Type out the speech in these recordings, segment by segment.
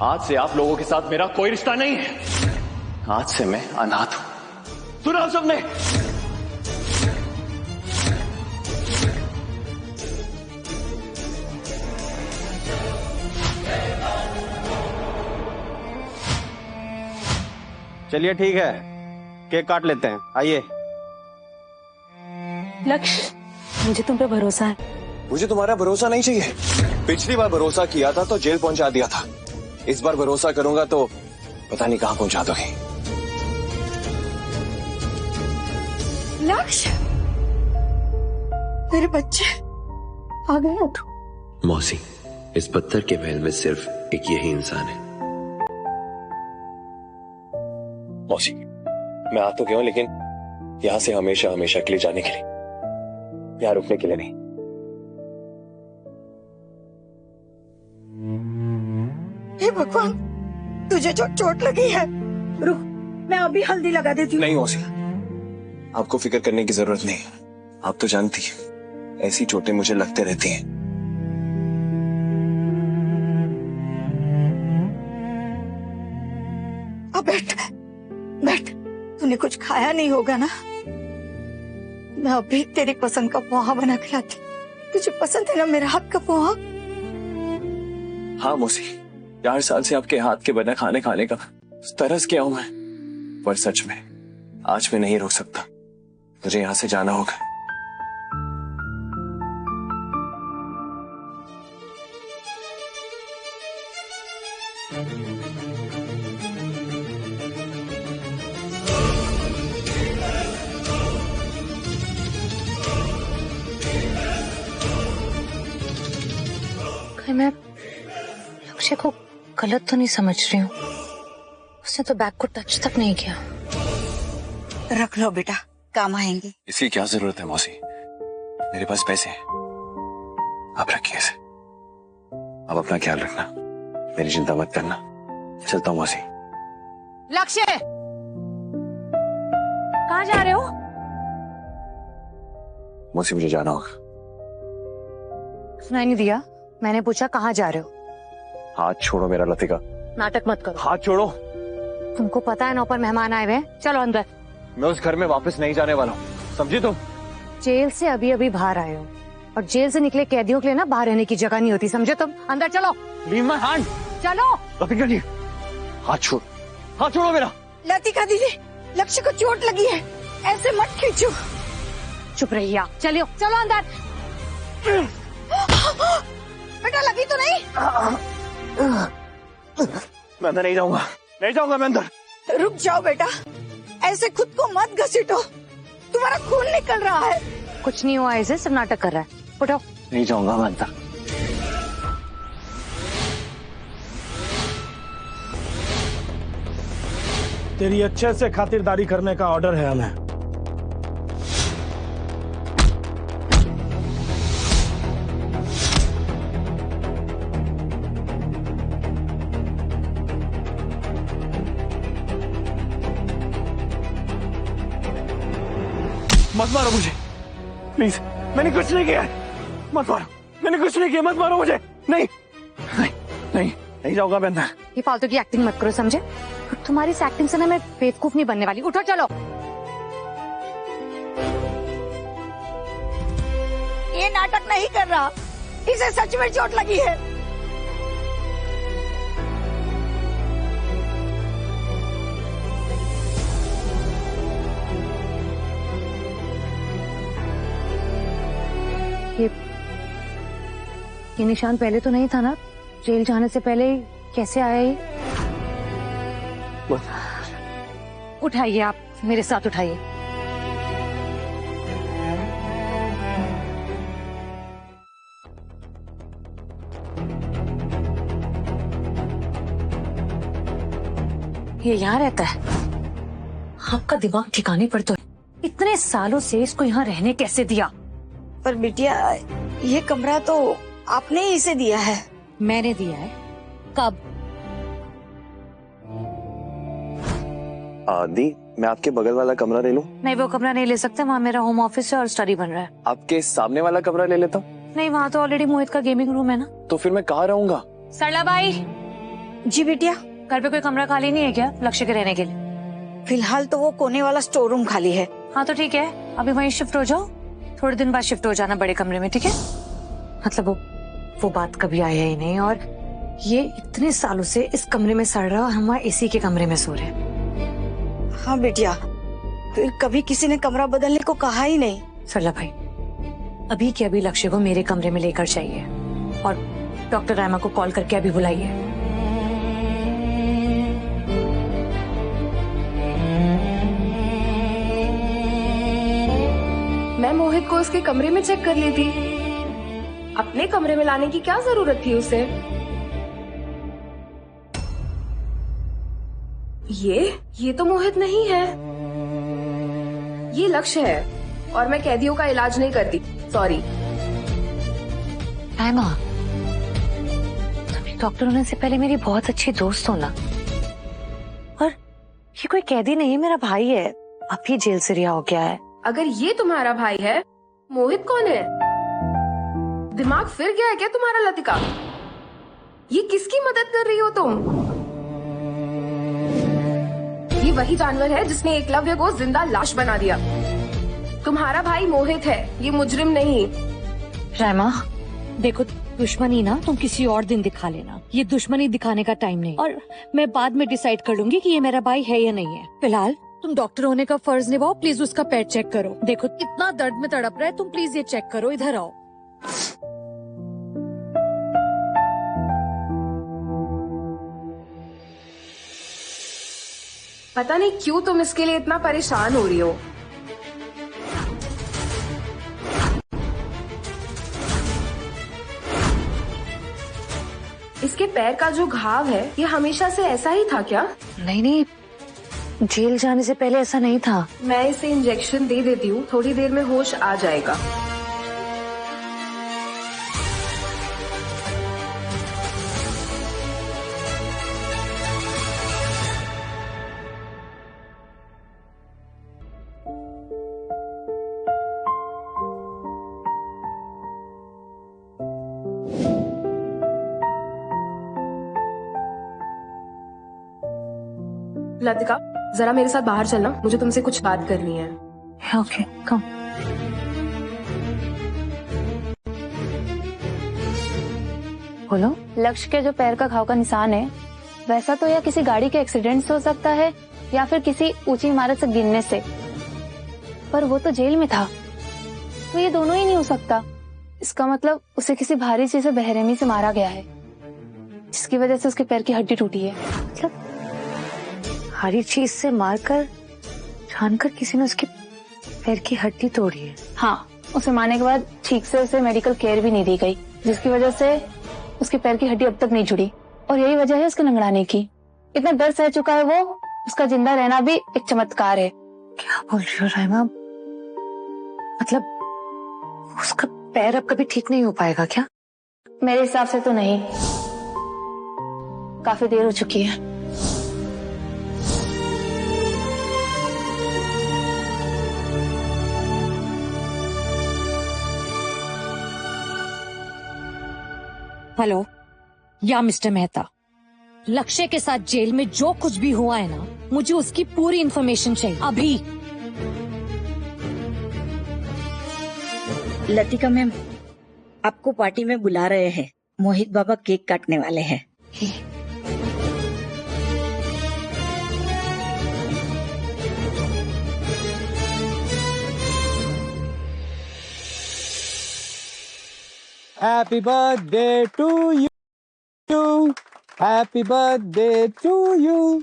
आज से आप लोगों के साथ मेरा कोई रिश्ता नहीं है। आज से मैं अनाथ हूं। सुना सबने? चलिए ठीक है, केक काट लेते हैं, आइए। लक्ष्य, मुझे तुम पे भरोसा है। मुझे तुम्हारा भरोसा नहीं चाहिए। पिछली बार भरोसा किया था तो जेल पहुंचा दिया था। इस बार भरोसा करूंगा तो पता नहीं कहां पहुंचा दोगे। लक्ष्य, मेरे बच्चे आ गए ना तू। मौसी, इस पत्थर के महल में सिर्फ एक यही इंसान है। मौसी, मैं आ तो गया हूं, लेकिन यहां से हमेशा हमेशा के लिए जाने के लिए, यहां रुकने के लिए नहीं। हे भगवान, तुझे जो चोट लगी है, रुक, मैं अभी हल्दी लगा देती हूँ। नहीं मौसी, आपको फिक्र करने की जरूरत नहीं। आप तो जानती हैं, ऐसी चोटें मुझे लगते रहती हैं। अब बैठ बैठ, तूने कुछ खाया नहीं होगा ना? मैं अभी तेरी पसंद का पोहा बना के लाती। तुझे पसंद है ना मेरे हाथ का पोहा? हाँ मौसी, 4 साल से आपके हाथ के बना खाने खाने का तरस गया हूं मैं। पर सच में आज मैं नहीं रोक सकता, मुझे यहां से जाना होगा। मैं लक्ष्य को गलत तो नहीं समझ रही हूँ? उसने तो बैग को टच तक नहीं किया। रख लो बेटा, काम आएंगे। इसकी क्या जरूरत है मौसी, मेरे पास पैसे हैं, आप रखिए इसे। आप अपना ख्याल रखना, मेरी चिंता मत करना। चलता हूँ मौसी। लक्ष्य, कहाँ जा रहे हो? मौसी मुझे जाना होगा। सुनाई नहीं दिया? मैंने पूछा कहाँ जा रहे हो? हाथ छोड़ो मेरा लतिका। नाटक मत करो। हाथ छोड़ो। तुमको पता है ना ऊपर मेहमान आए हुए हैं, चलो अंदर। मैं उस घर में वापस नहीं जाने वाला हूँ, समझी तुम? जेल से अभी अभी बाहर आए हो, और जेल से निकले कैदियों के लिए ना बाहर रहने की जगह नहीं होती, समझे तुम? अंदर चलो। Leave my hand. चलो। लतिका जी, हाथ छोड़ो, हाथ छोड़ो मेरा। लतिका दीदी, लक्ष्य को चोट लगी है, ऐसे मत खींचो। चुप रहिए आप, चलो चलो अंदर। बेटा लगी तो नहीं? मैं अंदर नहीं जाऊंगा, नहीं जाऊंगा मैं अंदर। रुक जाओ बेटा, ऐसे खुद को मत घसीटो, तुम्हारा खून निकल रहा है। कुछ नहीं हुआ, ऐसे सब नाटक कर रहा है। उठो। नहीं जाऊंगा मैं अंदर। तेरी अच्छे से खातिरदारी करने का ऑर्डर है हमें। मत मारो मुझे प्लीज, मैंने कुछ नहीं किया। मत मारो, मैंने कुछ नहीं किया, मत मारो मुझे। नहीं नहीं नहीं, नहीं जाऊंगा मैं अंदर। ये फालतू की एक्टिंग मत करो, समझे? तुम्हारी इस एक्टिंग से ना मैं बेवकूफ नहीं बनने वाली। उठो चलो। ये नाटक नहीं कर रहा, इसे सच में चोट लगी है। ये निशान पहले तो नहीं था ना? जेल जाने से पहले कैसे आया ये? उठाइए आप, मेरे साथ उठाइए। ये यहाँ रहता है? आपका दिमाग ठिकाने पर तो है। इतने सालों से इसको यहाँ रहने कैसे दिया? पर बिटिया, ये कमरा तो आपने ही इसे दिया है। मैंने दिया है? कब? दी, मैं आपके बगल वाला कमरा ले लूं? नहीं, वो कमरा नहीं ले सकते, वहाँ मेरा होम ऑफिस है और स्टडी बन रहा है। आपके सामने वाला कमरा ले लेता हूँ। नहीं, वहाँ तो ऑलरेडी मोहित का गेमिंग रूम है ना। तो फिर मैं कहाँ रहूंगा? सरला बाई, जी बिटिया। घर पे कोई कमरा खाली नहीं है क्या लक्ष्य के रहने के लिए? फिलहाल तो वो कोने वाला स्टोर रूम खाली है। हाँ तो ठीक है, अभी वहीं शिफ्ट हो जाओ, थोड़े दिन बाद शिफ्ट हो जाना बड़े कमरे में, ठीक है? मतलब वो बात कभी आया ही नहीं, और ये इतने सालों से इस कमरे में सड़ रहा और हम एसी के कमरे में सो रहे हैं। हाँ बेटिया, फिर कभी किसी ने कमरा बदलने को कहा ही नहीं। सरला भाई, अभी के अभी लक्ष्य को मेरे कमरे में लेकर चाहिए, और डॉक्टर रामा को कॉल करके अभी बुलाइए। मैं मोहित को उसके कमरे में चेक कर ली थी, अपने कमरे में लाने की क्या जरूरत थी उसे? ये तो मोहित नहीं है, ये लक्ष्य है, और मैं कैदियों का इलाज नहीं करती, सॉरी। रामा, तुम डॉक्टर होने से पहले मेरी बहुत अच्छी दोस्त हो ना, और ये कोई कैदी नहीं है, मेरा भाई है, अभी जेल से रिहा हो गया है। अगर ये तुम्हारा भाई है, मोहित कौन है? दिमाग फिर गया है क्या तुम्हारा लतिका? ये किसकी मदद कर रही हो तुम? ये वही जानवर है जिसने एकलव्य को जिंदा लाश बना दिया। तुम्हारा भाई मोहित है, ये मुजरिम नहीं। रामा देखो, दुश्मनी ना तुम किसी और दिन दिखा लेना, ये दुश्मनी दिखाने का टाइम नहीं, और मैं बाद में डिसाइड कर लूंगी कि ये मेरा भाई है या नहीं है। फिलहाल तुम डॉक्टर होने का फर्ज निभाओ, प्लीज उसका पेट चेक करो। देखो इतना दर्द में तड़प रहा है, तुम प्लीज ये चेक करो, इधर आओ। पता नहीं क्यों तुम इसके लिए इतना परेशान हो रही हो। इसके पैर का जो घाव है, ये हमेशा से ऐसा ही था क्या? नहीं, जेल जाने से पहले ऐसा नहीं था। मैं इसे इंजेक्शन दे देती हूँ, थोड़ी देर में होश आ जाएगा। लतिका, जरा मेरे साथ बाहर चलना, मुझे तुमसे कुछ बात करनी है। ओके, कम। बोलो। लक्ष्य के जो पैर का घाव का निशान है, वैसा तो या किसी गाड़ी के एक्सीडेंट से हो सकता है या फिर किसी ऊंची इमारत से गिरने से, पर वो तो जेल में था, तो ये दोनों ही नहीं हो सकता। इसका मतलब उसे किसी भारी चीज से बेरहमी से मारा गया है, जिसकी वजह से उसके पैर की हड्डी टूटी है। मतलब भारी चीज से मारकर जानकर किसी ने उसके पैर की हड्डी तोड़ी है? हाँ, उसे मारने के बाद ठीक से उसे मेडिकल केयर भी नहीं दी गई, जिसकी वजह से उसके पैर की हड्डी अब तक नहीं जुड़ी, और यही वजह है उसके लंगड़ाने की। इतना दर्द सह चुका है वो, उसका जिंदा रहना भी एक चमत्कार है। क्या बोल रही हो राइमा? मतलब उसका पैर अब कभी ठीक नहीं हो पाएगा क्या? मेरे हिसाब से तो नहीं, काफी देर हो चुकी है। हेलो, या मिस्टर मेहता, लक्ष्य के साथ जेल में जो कुछ भी हुआ है ना, मुझे उसकी पूरी इन्फॉर्मेशन चाहिए अभी। लतिका मैम, आपको पार्टी में बुला रहे हैं। मोहित बाबा केक काटने वाले हैं। Happy birthday to you, happy birthday to you.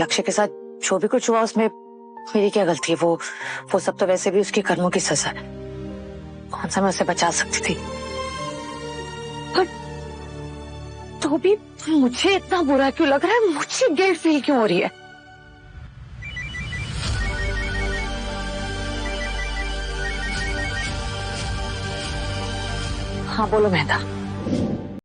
Lakshya के साथ जो भी कुछ हुआ उसमें मेरी क्या गलती है? वो सब तो वैसे भी उसके कर्मों की सजा है। कौन सा मैं उसे बचा सकती थी? पर तो भी मुझे इतना बुरा क्यों लग रहा है? मुझे गिल्ट फील क्यों हो रही है? हाँ बोलो मेहता।